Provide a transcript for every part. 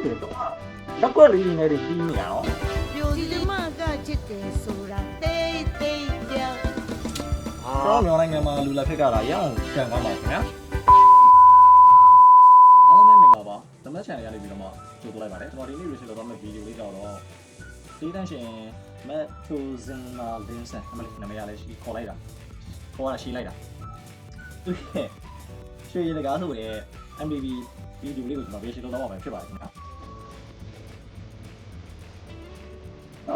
တယ်တော့လက်ကွက်လေးနေတယ်ပြီးနေရအောင် ပြိုဒီမကချစ်တယ်ဆိုတာတိတ်တိတ်ပြောင်း ကျွန်တော်မြန်မာနိုင်ငံမှာလူလာဖြစ်ကြတာရအောင်ကြံသွားပါခင်ဗျာအားလုံးပဲမင်္ဂလာပါသမတ်ချန်ရနေပြီးတော့မှကြိုးလိုက်ပါတယ်ကျွန်တော်ဒီနေ့ reaction လုပ်သွားမယ့်ဗီဒီယိုလေးကြောင့်တော့ဒီတန်းရှင်မက်ထိုဇင်မာလင်းဆန်အမလေးနာမည်ရလဲရှိခေါ်လိုက်တာခေါ်တာရှိလိုက်တာသူရွှေရတကားဆိုတဲ့ MBB ဗီဒီယိုလေးကိုကျွန်တော် reaction လုပ်သွားမှာဖြစ်ပါတယ်ခင်ဗျာ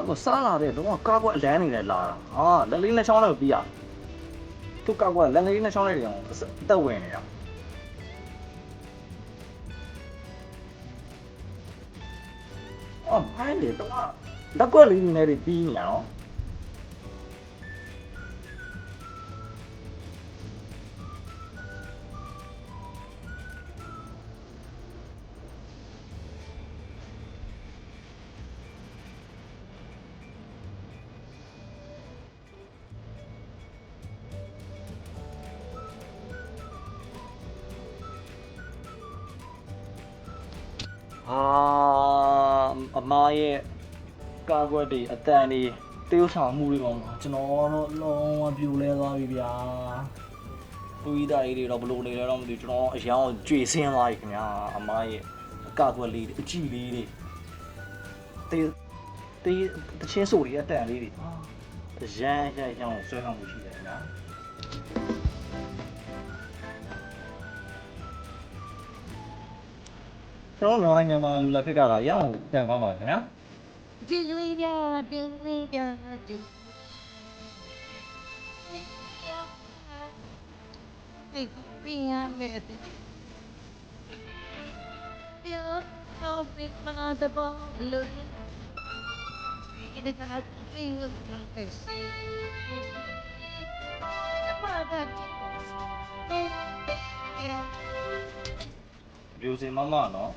အခုစားလာတဲ့တော့ကားကွက်အလန်းနေတယ်လာဟာလက်လေးနှစ်ချောင်းနဲ့ပြီးရသူ့ကားကွက်လက်လေးနှစ်ချောင်းနဲ့တောင်အသက်ဝင်နေတာအော်ဖိုင်းလေတော့လက်ကွက်လေးနေတယ်ပြီးနေရအောင်အမားရဲ့ကားကွက်တွေအတန်တွေတေးဥဆောင်မှုတွေပေါ့ကျွန်တော်တော့လုံးဝပြိုလဲသွားပြီဗျာပူရီတာကြီးတွေတော့ဘလို့နေလဲတော့မသိကျွန်တော်အရောင်ကြွေစင်းသွားပြီခင်ဗျာအမားရဲ့ကားကွက်လေးတွေအကြည့်လေးတွေတေးတချင်းဆိုတွေအတန်လေးတွေရမ်းရောင်ဆွဲဆောင်မှုရှိတယ်ခင်ဗျာကျွန်တော်မြန်မာနိုင်ငံမှာလူလာဖြစ်ကြတာရအောင်ကြံသွားပါခင်ဗျာ ဒီလေးပြဒီလေးပြဒီပြရမယ်ပြောတော့ပြမနာတဲ့ဘောလို့ဒီကနေ့ပြေးလို့တယ်စီဘာသာချစ်တယ် ပြိုစင်မမနော်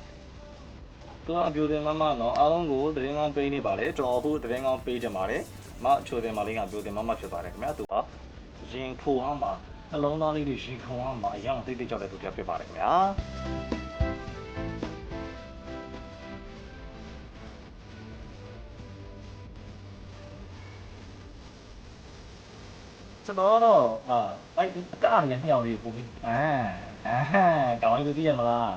သူကအပြိုစင်မမနော်အားလုံးကိုတရင်ကောင်းပေးနေပါလေကျွန်တော်အခုတရင်ကောင်းပေးကြပါတယ်မအချိုစင်မလေးကပြိုစင်မမဖြစ်ပါတယ်ခင်ဗျာသူကရင်ခိုအောင်ပါနှလုံးသားလေးတွေရင်ခိုအောင်ပါအရင်တိတ်တိတ်ကြောက်တဲ့သူပြဖြစ်ပါတယ်ခင်ဗျာကျွန်တော်တော့အဲ့အကားရနှစ်ယောက်လေးပို့ပြီးကောင်းလေးသိရမလား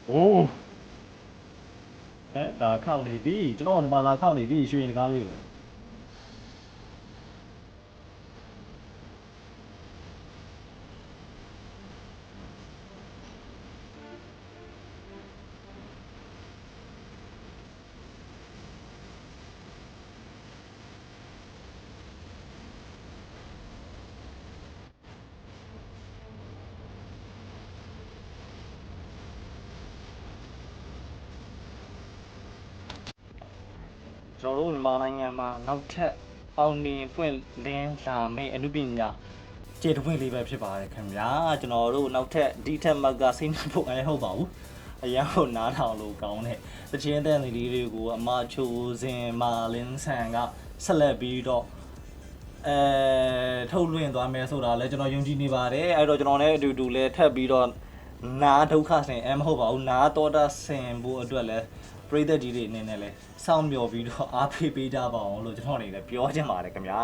โอ้ဒါခောက်နေပြီကျွန်တော်ဒီမှာလာခောက်နေပြီရွှေတကားလေးကိုကျွန်တော်တို့မြန်မာနိုင်ငံမှာနောက်ထပ်အောင်နေပွင့်လင်းလာမယ့်အနုပညာကျေတပွင့်လေးပဲဖြစ်ပါတယ်ခင်ဗျာကျွန်တော်တို့နောက်ထပ်ဒီထက်မကစိတ်နှဖို့အဲဟုတ်ပါဘူးအရင်ကနားထောင်လို့ကောင်းတဲ့တချင်းတဲ့နေလေးတွေကိုအမချိုစင်မာလင်းဆန်ကဆက်လက်ပြီးတော့ထုတ်လွှင့်သွားမယ်ဆိုတာလည်းကျွန်တော်ယုံကြည်နေပါတယ်အဲ့တော့ကျွန်တော်လည်းအတူတူလည်းထပ်ပြီးတော့နားဒုက္ခဆင်မဟုတ်ပါဘူးနားတော်တာဆင်ဖို့အတွက်လည်းပရိသတ်ကြီးတွေအနေနဲ့လည်းစောင့်မျှော်ပြီးတော့အားပေးပေးကြပါအောင်လို့ကျွန်တော်အနေနဲ့ပြောချင်ပါတယ်ခင်ဗျာ